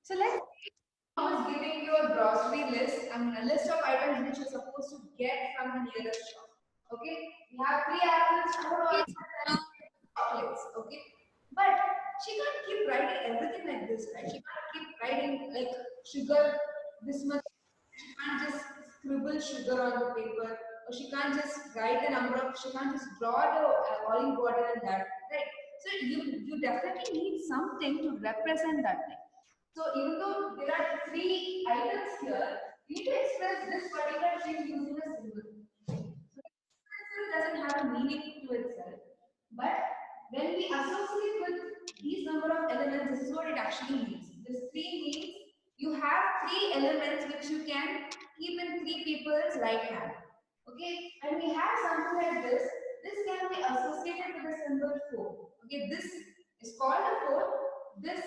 So let's say I was giving you a grocery list and a list of items which you're supposed to get from the nearest shop. Okay, we have 3 apples, 4 oranges, and chocolates. Okay, but she can't keep writing everything like this, right? She can't keep writing like sugar this much. She can't just scribble sugar on the paper, or she can't just write the number of. She can't just draw the olive water and that, right? So you definitely need something to represent that thing. So even though there are 3 items here, we need to express this particular thing using a symbol. So it doesn't have a meaning to itself. But when we associate with these number of elements, this is what it actually means. This 3 means you have 3 elements which you can keep in 3 people's right hand. Okay, and we have something like this. This can be associated with the symbol 4. Okay, this is called a 4. This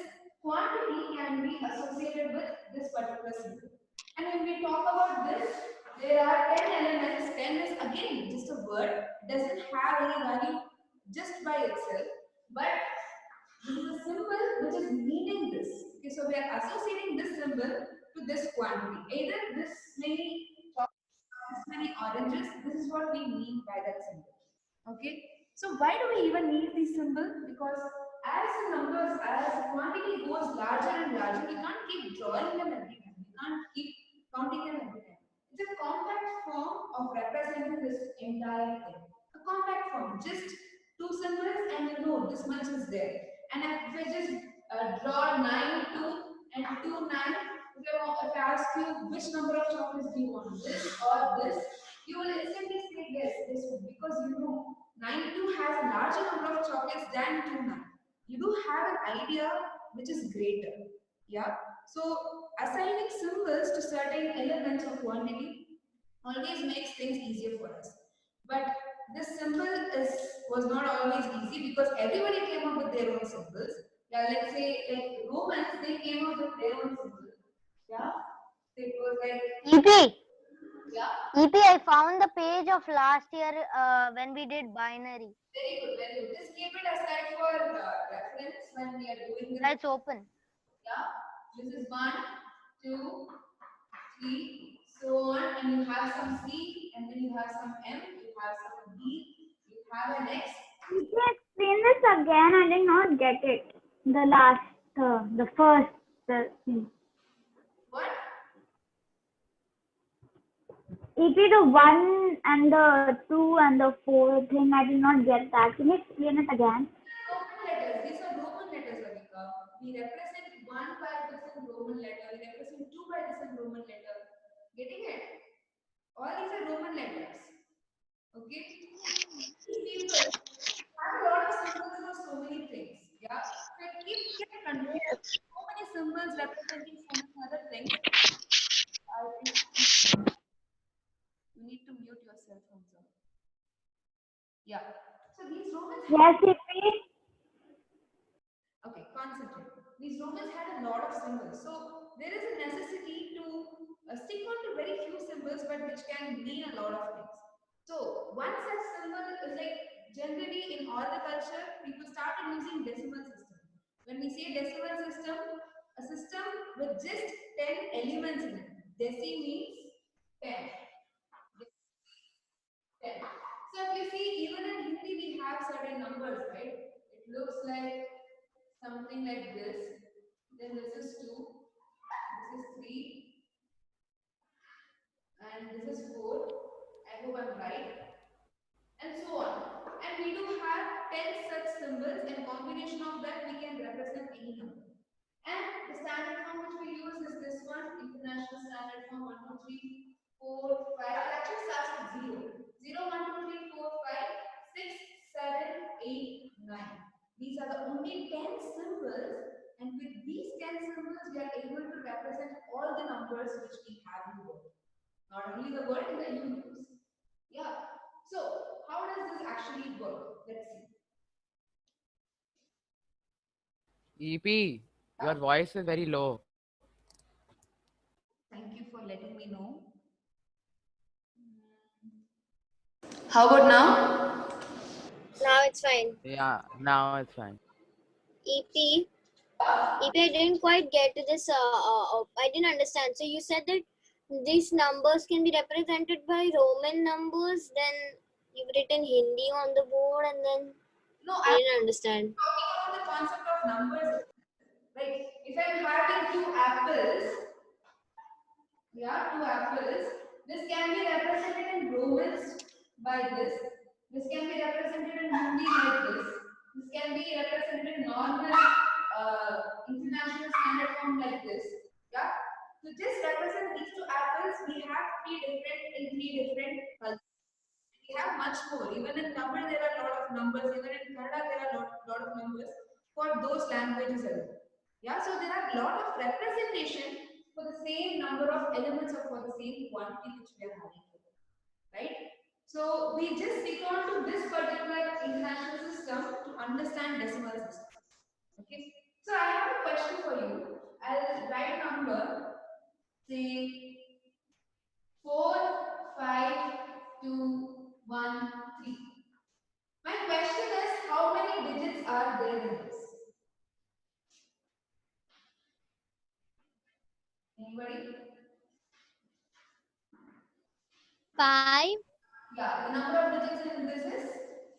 quantity can be associated with this particular symbol. And when we talk about this, there are 10 elements. 10 is again just a word, doesn't have any value just by itself, but this is a symbol which is meaning this. Okay, so we are associating this symbol to this quantity. Either this many chocolates, this many oranges, this is what we mean by that symbol. Okay, so why do we even need these symbols? Because as the numbers, as the quantity goes larger and larger, we can't keep drawing them every time. We can't keep counting them every time. It's a compact form of representing this entire thing. A compact form, just 2 symbols, and you know this much is there. And if I just draw 9, 2, and 2, 9, if I ask you which number of chocolates do you want, this or this, you will instantly say yes, this one, because you know 92 has a larger number of chocolates than 29. You do have an idea which is greater. Yeah. So assigning symbols to certain elements of quantity always makes things easier for us. But this symbol is was not always easy because everybody came up with their own symbols. Yeah, let's say like Romans, they came up with their own symbols. Yeah. So it was like EP, yeah. EP, I found the page of last year when we did binary. Very good, very good. Just keep it aside for reference when we are doing the. Let's open. Yeah. This is 1, 2, 3, so on, and you have some C, and then you have some M, you have some D, you have an X. Can you explain this again? I did not get it. The last, the first thing. What? EP, the 1 and the 2 and the 4 thing, I did not get that. Can you explain it again? Roman letters. These are Roman letters, Avika. We represent 1 by this in Roman letter. We represent 2 by this in Roman letter. Getting it? All these are Roman letters. Okay? These people have a lot of symbols for so many things. Yeah? So keep confused. So many symbols representing so many other things. I think you need to mute yourself, Hamza. Yeah. So these Romans. Yes, EP. Okay, concentrate. These Romans had a lot of symbols. So there is a necessity to stick on to very few symbols, but which can mean a lot of things. So one such symbol is like generally in all the culture, people started using decimal system. When we say decimal system, a system with just 10 elements in it. Deci means 10. 10. So if you see, even in Hindi, we have certain numbers, right? It looks like something like this. Then this is 2, this is 3, and this is 4. I hope I'm right. And so on. And we do have 10 such symbols, and combination of that we can represent any number. And the standard form which we use is this one, International Standard Form 1, 2, 3, 4, 5. It actually starts with 0. 0, 1, 2, 3, 4, 5, 6, 7, 8, 9. These are the only 10 symbols, and with these 10 symbols, we are able to represent all the numbers which we have in the world. Not only the word in the universe. Yeah. So, how does this actually work? Let's see. EP, your voice is very low. Thank you for letting me know. How about now? Now it's fine. Yeah, now it's fine. EP, If I didn't quite get to this, I didn't understand. So you said that these numbers can be represented by Roman numbers, then you've written Hindi on the board, and then No, I didn't understand. talking about the concept of numbers. Like if I'm having two apples, yeah, two apples, this can be represented in Romans by this. This can be represented in Hindi like this. This can be represented in normal international standard form like this. Yeah. To just represent these two apples, we have three different colors. We have much more. Even in Tamil, there are a lot of numbers. Even in Kannada, there are lot of numbers for those languages alone. Yeah, so there are a lot of representation for the same number of elements or for the same quantity which we are having here, right? So we just stick on to this particular international system to understand decimal system. Okay. So I have a question for you. I'll write a number, say 4, 5, 2, 1, 3. My question is, how many digits are there in this? Anybody? 5. Yeah, the number of digits in this is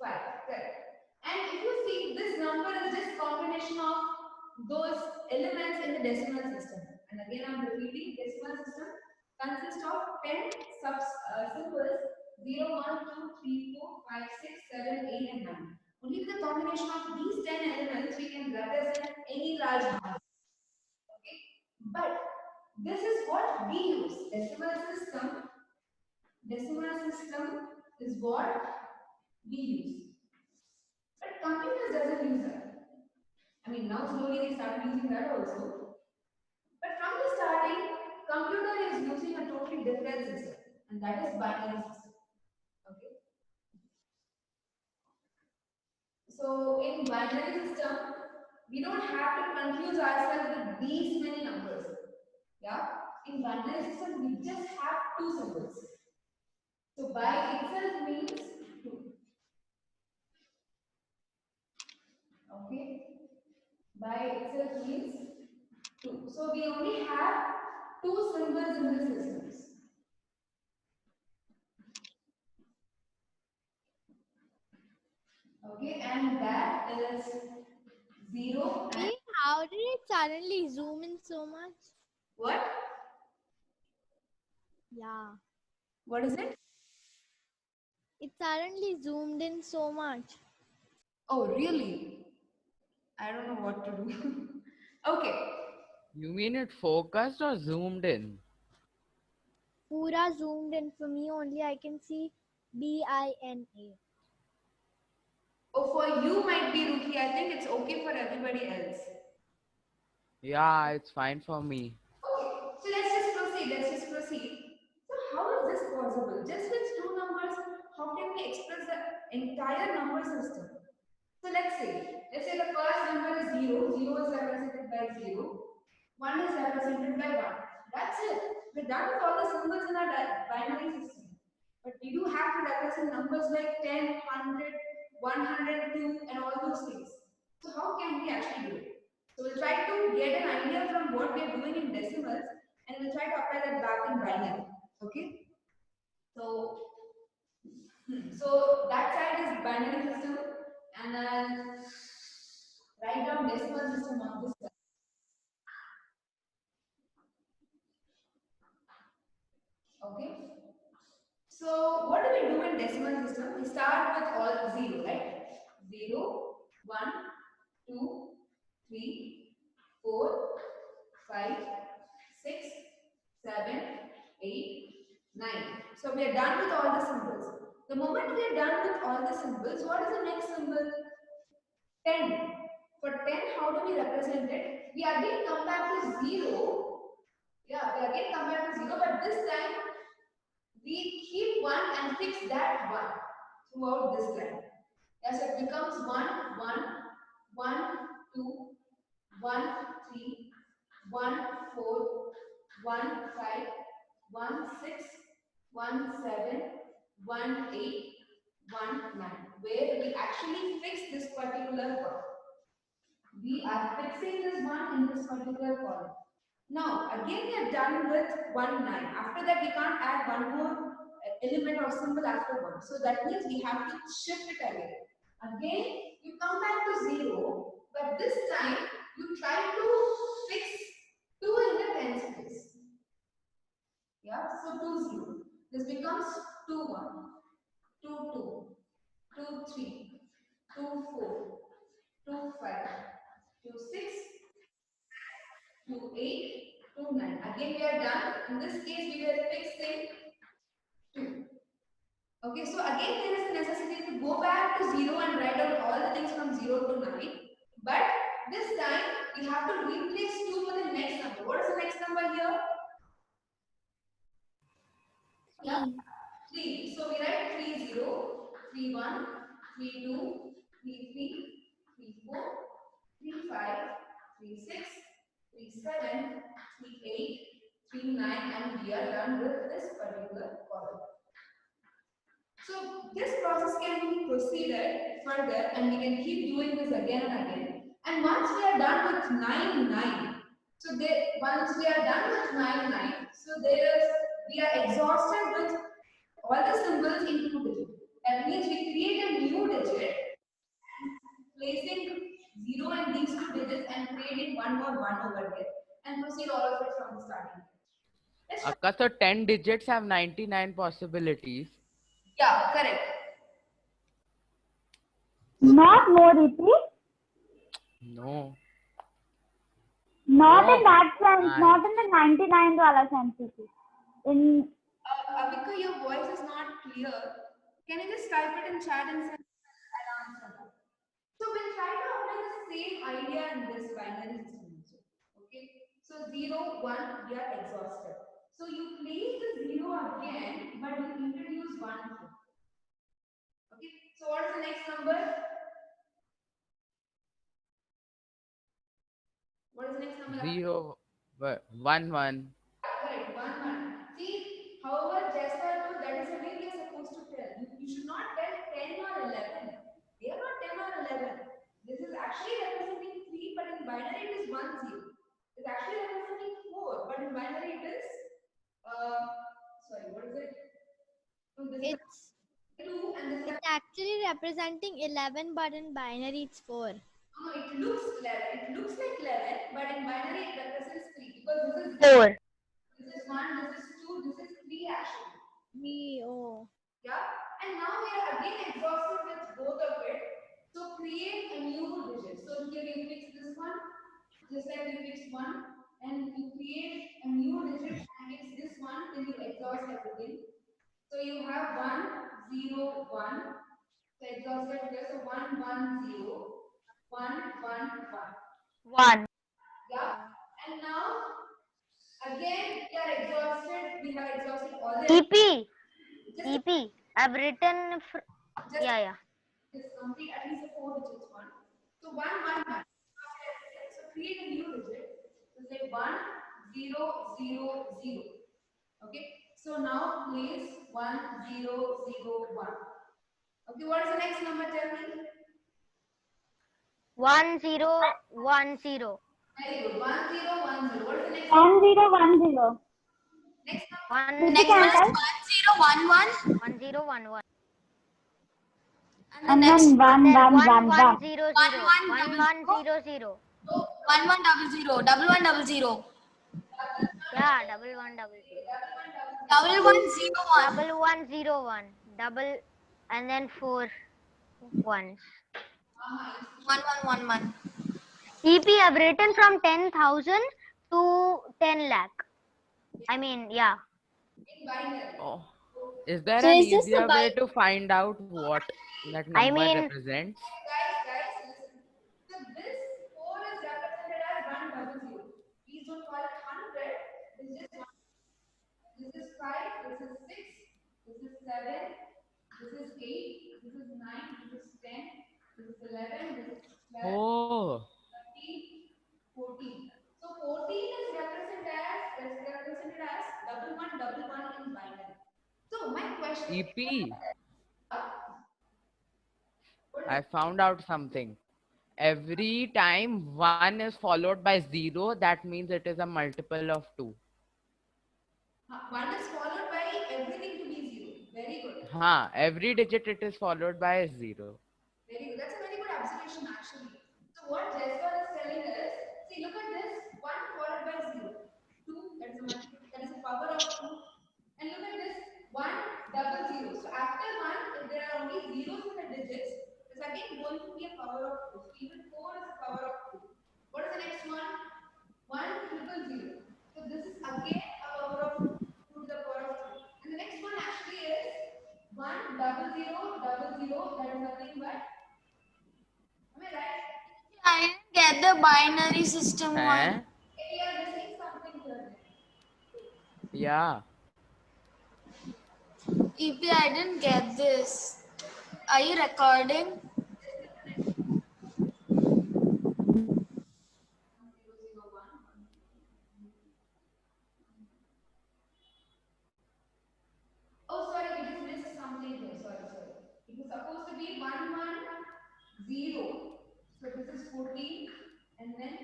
5. Correct. And if you see, this number is just combination of those elements in the decimal system. And again, I'm repeating, decimal system consists of 10 symbols 0, 1, 2, 3, 4, 5, 6, 7, 8, and 9. Only with the combination of these 10 elements, we can represent any large number. Okay? But this is what we use. Decimal system is what we use. But computers doesn't use that. I mean, now slowly they started using that also. But from the starting, computer is using a totally different system, and that is binary system. Okay. So in binary system, we don't have to confuse ourselves with these many numbers. Yeah. In binary system, we just have two symbols. So by itself means two. Okay. By itself means 2. So we only have two symbols in the systems. Okay, and that is 0 and How did it suddenly zoom in so much? what? Yeah. What is it? It suddenly zoomed in so much. Oh, really? I don't know what to do. Okay. You mean it focused or zoomed in? Pura zoomed in. For me only, I can see BINA. Oh, for you might be Ruki. I think it's okay for everybody else. Yeah, it's fine for me. Okay, so let's just proceed. So how is this possible? Just with two numbers, how can we express the entire number system? So let's say the first number is 0, 0 is represented by 0, 1 is represented by 1. That's it. We're done with all the symbols in our binary system. But we do have to represent numbers like 10, 100, 102 and all those things. So how can we actually do it? So we'll try to get an idea from what we're doing in decimals and we'll try to apply that back in binary. Okay? So, so that side is binary system and then write down decimal system on this side. Okay? So what do we do in decimal system? We start with all 0, right? 0, 1, 2, 3, 4, 5, 6, 7, 8, 9. So we are done with all the symbols. The moment we are done with all the symbols, what is the next symbol? 10. For 10, how do we represent it? We again come back to 0. Yeah, we again come back to 0, but this time we keep 1 and fix that 1 throughout this line. Yeah, so it becomes 1, 1, 1, 2, 1, 3, 1, 4, 1, 5, 1, 6, 1, 7, 1, 8, 1, 9, where we actually fix this particular one. We are fixing this 1 in this particular column. Now, again we are done with 1, 9. After that, we can't add one more element or symbol after 1. So that means we have to shift it again. Again, you come back to 0, but this time you try to fix 2 in the tens place. Yeah, so 2, 0. This becomes 2, 1, 2, 2, 2, 3, 2, 4, 2, 5, 2, 6, 2, 8, 2, 9. Again, we are done. In this case, we were fixing 2. Okay, so again, there is a necessity to go back to 0 and write out all the things from 0 to 9. But this time, we have to replace 2 with the next number. What is the next number here? Yeah, 3. So we write 3, 0, 3, 1, 3, 2, 3, 3, 3, 4, 3, 5, 3, 6, 3, 7, 3, 8, 3, 9, and we are done with this particular column. So this process can be proceeded further and we can keep doing this again and again. And once we are done with 9, 9, so once we are done with 9, 9, so we are exhausted with all the symbols in 2 digits. That means we create a new digit, placing 0 in these 2 digits and creating one more 1 over here and proceed all of it from the starting. Let's Akka, so 10 digits have 99 possibilities. Yeah, correct. Not more, EP. No. Not Oh, in that sense. nice. Not in the 99 wala sense, EP. In Avika, your voice is not clear. Can you just type it in chat and send an answer? So we'll try to apply the same idea in this binary system also. Okay. So 0, 1, we are exhausted. So you place the 0 again, but you introduce 1 here. Okay. So what is the next number? What is the next number? 0, 1, 1. Correct, 1, 1. See, however, just told that is the way we are supposed to tell. You should not tell 10 or 11. They are not 10 or 11. This is actually representing 3, but in binary it is 1, 0. It's actually representing 4, but in binary it is, sorry, what is it? No, this It's is 2 and this is, it's actually representing 11, but in binary it's 4. no, it looks 11. It looks like 11, but in binary it represents 3 because this is 4. This is 1, this is 2, this is 3 actually. Oh. Yeah, and now we are again exhausted with both of it. So create a new digit. So here you fix this one, just like you fixed 1, and you create a new digit and fix this one till you exhaust everything. So you have 1, 0, 1. So exhausted here. So 1, 1, 0, 1, 1, 1. 1. Yeah, and now again we are exhausted. We have exhausted all the. EP. Just EP. I've written. Just Yeah. Just complete at least a 4 digits one. So 1, 1, 1. So create a new digit. So say 1, 0, 0, 0. Okay. So now place 1, 0, 0, 1. Okay. What is the next number? Tell me. 1 0 1 0. Very good. 1, 0, 1, 0. What is the next 1010. next number? 1 Next one is 1011. 1 0 1 1. and then 1 1 1 1. 0 0. 1 1 0 0. 1100. 1100. Yeah, 1 1 0 0. 1101. 1 1 0 1. Double and then 4 ones. 1111. EP I've written from 10,000 to 10 lakh. I mean, yeah. In binary. Oh. Is there So an is this the easier way to find out what that number I mean- represents? Guys, listen. So this 4 is represented as 100. Please don't call it 100. This is just 1. This is 5, this is 6, this is 7, this is 8, this is 9, this is 10, this is 11, this is 12, Oh. 13, 14. So 14 is represented as double one in binary. So my question EP. is, I found out something. every time 1 is followed by 0, that means it is a multiple of 2. 1 is followed by everything to be 0. Very good. Every digit it is followed by 0. Very good. That's a very good observation actually. So what Jasper is telling us, see, look at this. 1 followed by 0. 2, that is a power of 2. And look at this. 1 double 0. So after 1, if there are only zeros in the digits, it's again going to be a power of 2. So even 4 is a power of 2. What is the next one? 1 triple 0. So this is again a power of 2 to the power of 2. And the next one actually is 1 double 0 double 0. That is nothing but, am I right? I didn't get the binary system one. Huh? If you are missing something here. Yeah. EP, I didn't get this. Are you recording? Oh, sorry, we just missed something here. Sorry. It was supposed to be 110. So this is 14, and then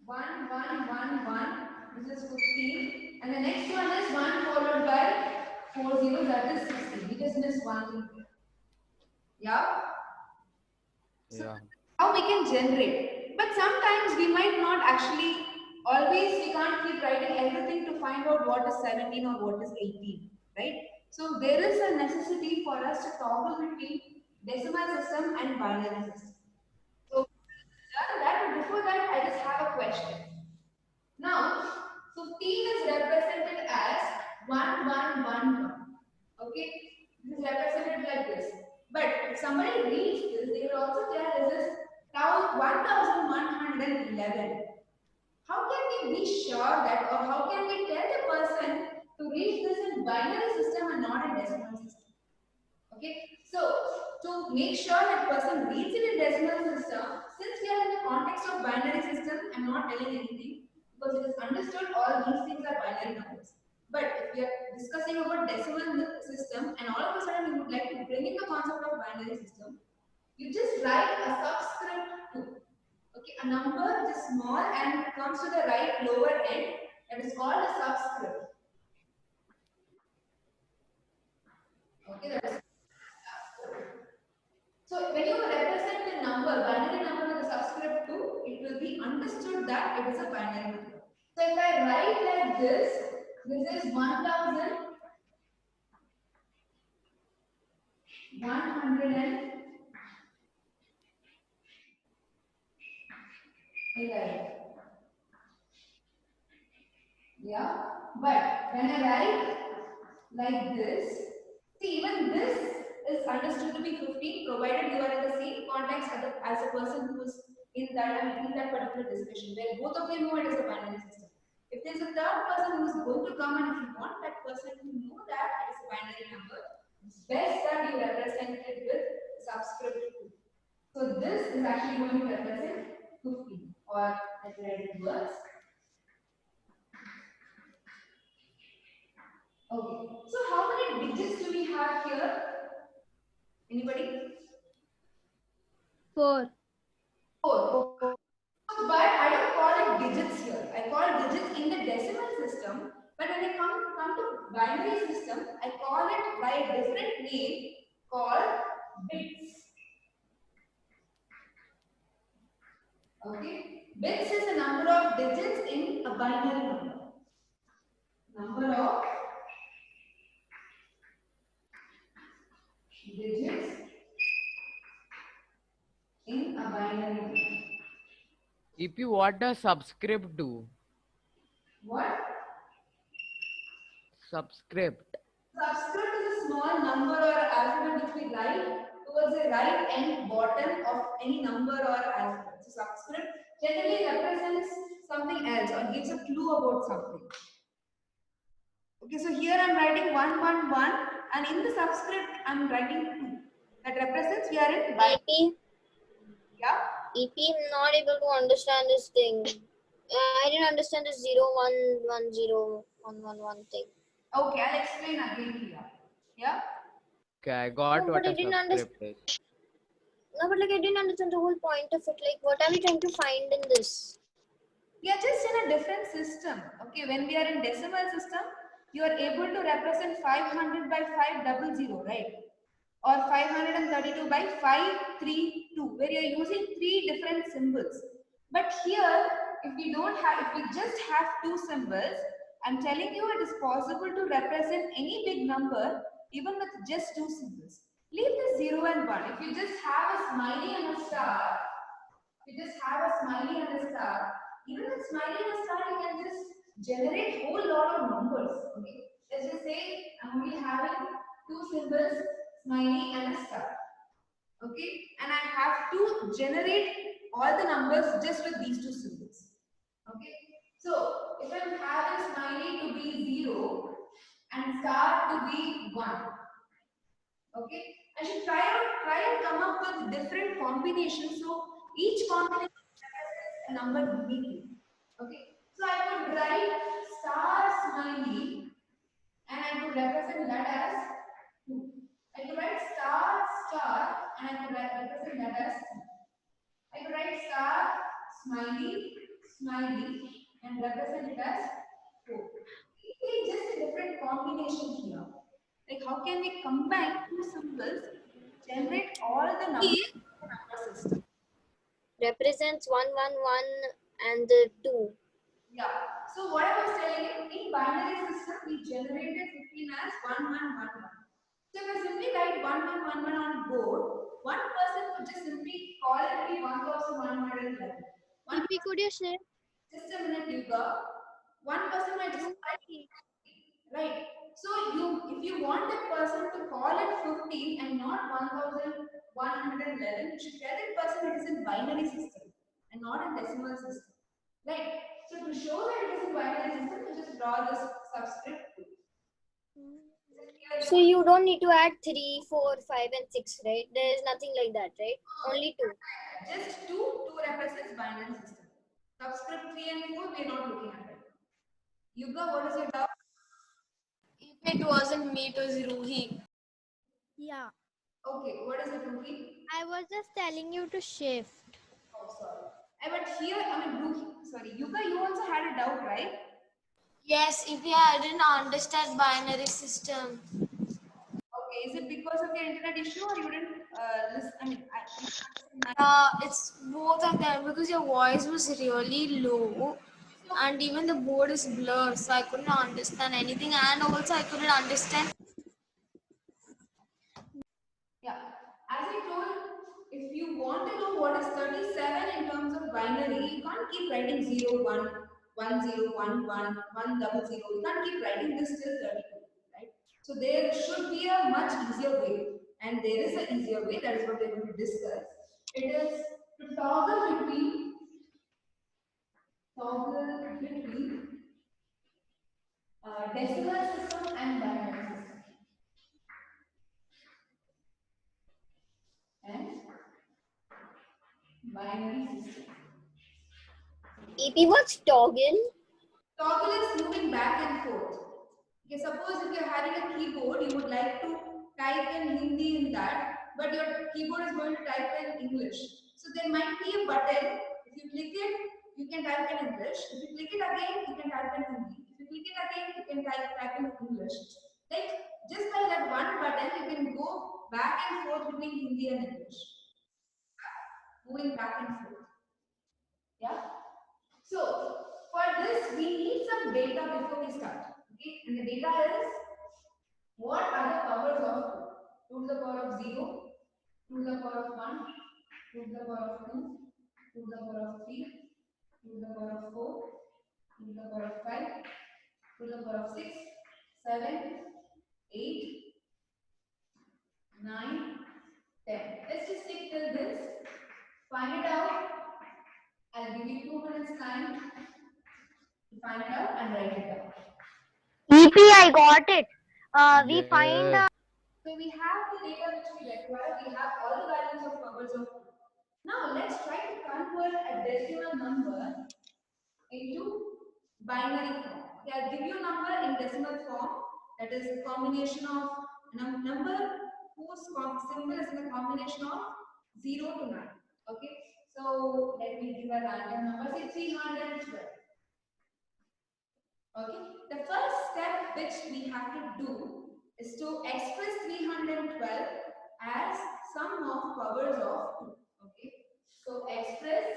1111. This is 15, and the next one is 1 followed by 40. That is 16. We just missed one thing here. Yeah. So Yeah. how we can generate, but sometimes we might not actually always, we can't keep writing everything to find out what is 17 or what is 18, right? So there is a necessity for us to toggle between decimal system and binary system. So that, but before that, I just have a question. Now 15 is represented as 1111. Okay, this is represented like this. But if somebody reads this, they will also tell this is 1111. How can we be sure that, or how can we tell the person to read this in binary system and not in decimal system? Okay, so to make sure that person reads it in decimal system, since we are in the context of binary system, I'm not telling anything because it is understood all these things are binary numbers. But if we are discussing about decimal system and all of a sudden you would like to bring in the concept of binary system, you just write a subscript 2. Okay, a number which is small and comes to the right lower end, that is called a subscript. Okay, that is. So when you represent the number, binary number with a subscript 2, it will be understood that it is a binary number. So if I write like this is 1111. Yeah, but when I write like this, see, even this is understood to be 15 provided you are in the same context as a person who is in that particular discussion where both of them know it is a binary system. If there is a third person who is going to come and if you want that person to know that it is a binary number, it's best that you represent it with subscript 2. So this is actually going to represent 15 or let's write it words. Okay, so how many digits do we have here? Anybody? 4. 4. But I don't call it digits here. I call digits in the decimal system. But when I come to binary system, I call it by a different name called bits. Okay, bits is the number of digits in a binary number. Number of digits in a binary number. EP, what does subscript do? What? Subscript. Subscript is a small number or alphabet which we write towards the right and bottom of any number or alphabet. So subscript generally represents something else or gives a clue about something. Okay, so here I'm writing 111 and in the subscript I'm writing 2. That represents we are in binary. EP, Yeah? EP, I'm not able to understand this thing. I didn't understand the 0110111 thing. Okay, I'll explain again here. Yeah? Okay, I got No, what but I a didn't understand. subscript is. No, but like I didn't understand the whole point of it. Like, what are we trying to find in this? We are just in a different system. Okay, when we are in decimal system, you are able to represent 500 by 500, right? Or 532 by 532, where you are using three different symbols. But here, if we just have two symbols, I'm telling you it is possible to represent any big number even with just two symbols. Leave the 0 and 1. If you just have a smiley and a star, you just have a smiley and a star. Even with smiley and a star, you can just generate whole lot of numbers. Okay. Let's just say I'm only having two symbols, smiley and a star. Okay, and I have to generate all the numbers just with these two symbols. Okay, so if I'm having smiley to be 0 and star to be 1, okay, I should try and come up with different combinations. So each combination represents a number uniquely. Okay, so I could write star smiley and I could represent that as 2. I could write star star and I could represent that as 2. I could write star smiley smiley and represent it as 4. It is just a different combination here. Like how can we combine two symbols to generate all the numbers in the number system? Represents 111 and the 2. Yeah. So what I was telling you, in binary system, we generated 15 as 1111. So if I simply write 1111 on board, one person could just simply call it to be 1111. EP, could you share? Just a minute, Yuga. One person might just write, right? So if you want that person to call it 15 and not 1111, you should tell that person it is in binary system and not in decimal system. Right. So to show that it is in binary system, you just draw this subscript 2. So you don't need to add 3, 4, 5, and 6, right? There is nothing like that, right? Only 2. Just 2 represents binary system. Subscript 3 and 4 we are not looking at it. Yuga, what is your doubt? It wasn't me, it was Ruhi. Yeah, Okay, what is it, Ruhi? I was just telling you to shift. Oh, sorry. But here, Ruhi, sorry, Yuga, you also had a doubt, right? Yes, EP, I didn't understand binary system. Okay, is it because of your internet issue or you didn't listen? It's both of them because your voice was really low and even the board is blurred, so I couldn't understand anything, and also I couldn't understand. Yeah, as I told, if you want to know what is 37 in terms of binary, you can't keep writing 0, 1, 1, 0, 1, 1, 1, double 0. You can't keep writing this till 32, right? So there should be a much easier way, and there is an easier way. That is what we're going to discuss. It is to toggle between decimal system and binary system. And binary system. EP, what's toggle? Toggle is moving back and forth. Okay, suppose if you're having a keyboard, you would like to type in Hindi in that, but your keyboard is going to type in English. So there might be a button. If you click it, you can type in English. If you click it again, you can type in Hindi. If you click it again, you can type in English. Like just by that one button, you can go back and forth between Hindi and English. Moving back and forth. Yeah. So for this, we need some data before we start. Okay, and the data is what are the powers of 2 to the power of 0, 2 to the power of 1, 2 to the power of 2, 2 to the power of 3, 2 to the power of 4, 2 to the power of 5, 2 to the power of 6, 7, 8, 9, 10. Let's just stick till this. Find it out. I'll give you 2 minutes time to find it out and write it down. EP, I got it. We find So we have the data which we require. We have all the values of powers of 2. Now let's try to convert a decimal number into binary form. Okay, I'll give you a number in decimal form. That is a combination of number whose symbol is in a combination of 0 to 9. Okay, so let me give a random number, say 312. Okay, the first step which we have to do is to express 312 as sum of powers of 2. Okay, so express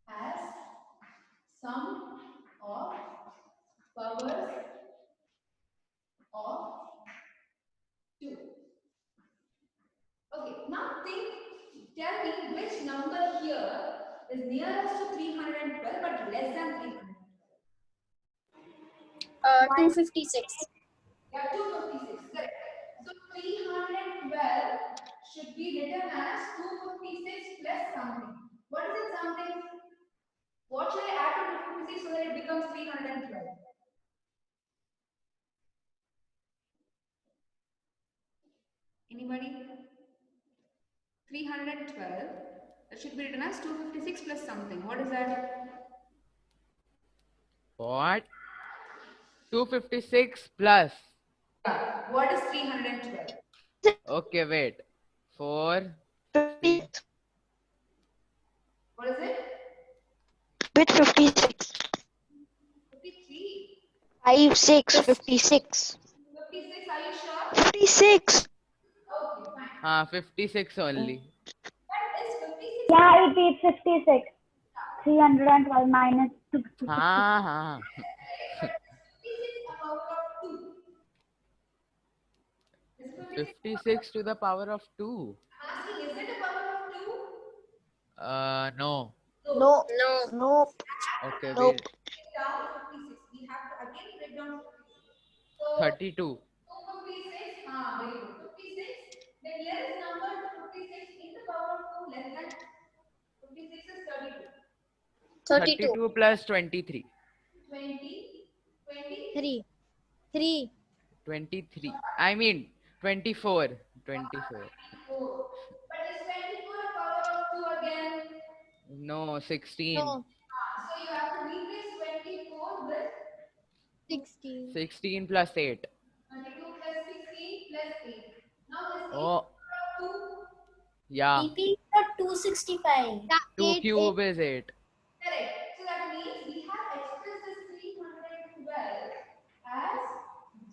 as sum of powers of 2. Okay, now tell me which number here is nearest to 312 but less than 312. 256. Yeah, 256, correct. So 312 should be written as 256 plus something. What is it something? What should I add to 256 so that it becomes 312? Anybody? 312, that should be written as 256 plus something. What is that? What? 256 plus. Yeah. What is 312? Okay, wait. 4. What is it? Bit 56. 53. 56. 56. 56, are you sure? 56. Okay, fine. 56 only. That is 56. Yeah, it is 56. 312 minus 256. हाँ. 56 a power of 2. Is it 56? 56 to the power of 2. I'm asking, is it a power of 2? No. No. No. Nope. Okay, Nope. wait. Break down 56. We have to again break down 56. So 32. 256, very good. 56. The nearest number to 56 in the power of 2 less than 56 is 32. 32. plus 23. 20, 20, 3. 3. 23. I mean 24. 24. 24. But is 24 a power of 2 again? No, 16. No. So you have to replace 24 with 16. 16 plus 8. 22 plus 16 plus 8. Now is 8 Oh, power of 2? yeah. EP is 265. 2 cube is 8. Correct. So that means we have expressed this 312 as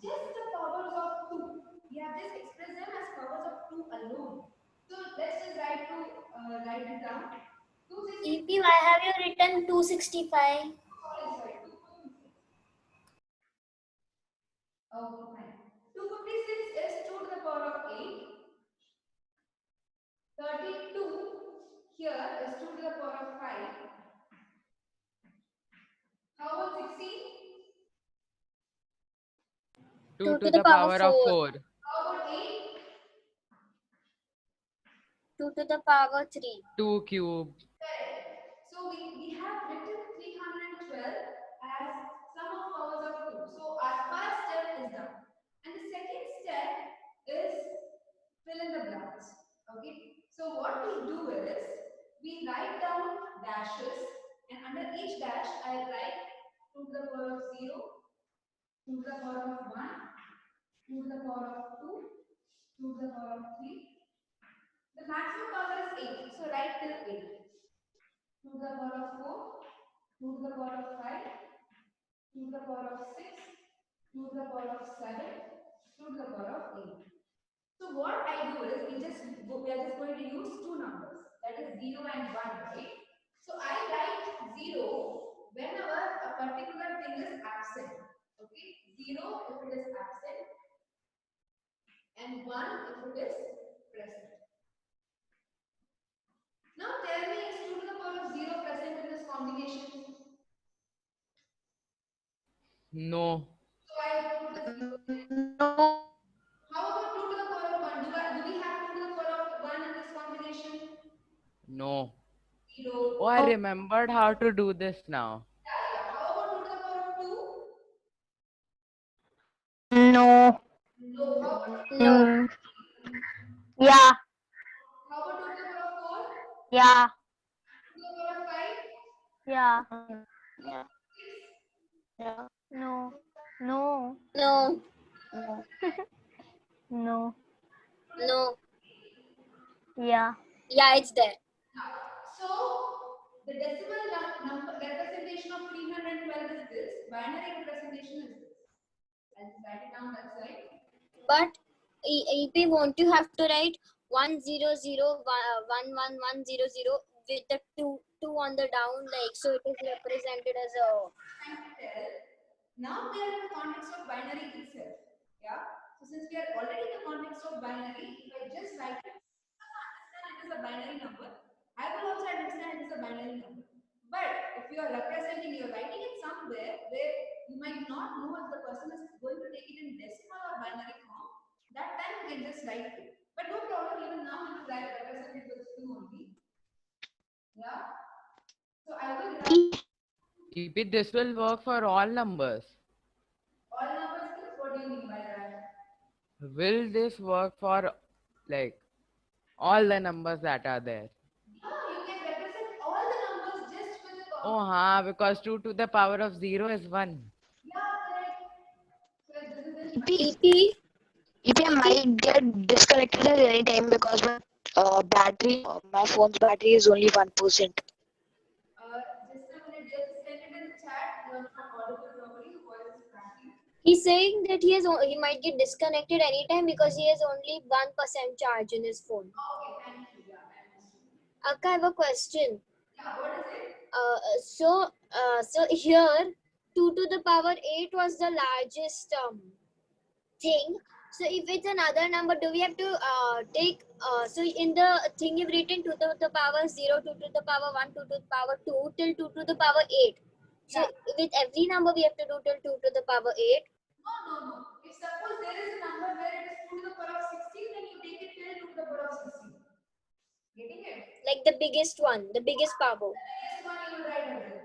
just the powers of 2. We have just expressed them as powers of 2 alone. So let's just write it down. 256. EP, why have you written 265? Sorry, 256. Okay, fine. 256 is 2 to the power of 8. 32 here is 2 to the power of 5. How about 16? 2 to the power of 4. How about 8? 2 to the power 3. 2 cube. Correct. So we have written 312 as sum of powers of 2. So our first step is done. And the second step is fill in the blanks. Okay. So what we do is we write down dashes, and under each dash I write 2 to the power of 0, 2 to the power of 1, 2 to the power of 2, 2 to the power of 3. The maximum power is 8. So write till 8. 2 to the power of 4, 2 to the power of 5, 2 to the power of 6, 2 to the power of 7, 2 to the power of 8. So what I do is we are just going to use two numbers, that is 0 and 1, right? So I write 0 whenever a particular thing is absent. Okay, 0 if it is absent and 1 if it is present. Now tell me, is 2 to the power of 0 present in this combination? No. So I put the 0. No. How about 2 to the power of 1? Do we have 2 to the power of 1 in this combination? No. 0. Oh, I remembered how to do this now. Yeah. How about 2 to the power of 2? No. No. How about 2 to the power of No. 3? Yeah. How about 2 to the power of 4? Yeah. 2 to the power of 5? Yeah. Yeah. 6? Yeah. No. No. No. No. No. No. Yeah. Yeah, it's there. Yeah. So the decimal number representation of 312 is this. Binary representation is this. I'll just write it down that side. But if we want to have to write 100 with the two on the down, like, so it is represented as a. Trying to tell. Now we are in the context of binary itself. Yeah. So since we are already in the context of binary, if I just write it, understand it is a binary number. I will also understand it is a binary number. But if you are representing, you are writing it somewhere where you might not know if the person is going to take it in decimal or binary form. That time you can just write it. But no problem. Even now you will represent it with 2 only. Yeah. So I will write EP, this will work for all numbers. all numbers. What do you mean by that? Will this work for like all the numbers that are there? Yeah, you can represent all the numbers just with the Oh, ha, because 2 to the power of 0 is 1. yeah, correct. So this is in EP. EP might get disconnected at any time because my battery, my phone's battery is only 1%. just a minute, just send it in the chat. You are not audible properly. Your voice is cracking. He's saying that he might get disconnected anytime because he has only 1% charge in his phone. Okay, thank you. Yeah, I understood. Akka, I have a question. Yeah, what is it? So here 2 to the power 8 was the largest thing. So if it's another number, do we have to take so in the thing you've written 2 to the power 0, 2 to the power 1, 2 to the power 2 till 2 to the power 8. So with every number we have to do till 2 to the power 8. No. If suppose there is a number where it is 2 to the power of 16, then you take it till 2 to the power of 16. Getting it? Like the biggest one, the biggest power. The biggest one you will write everything.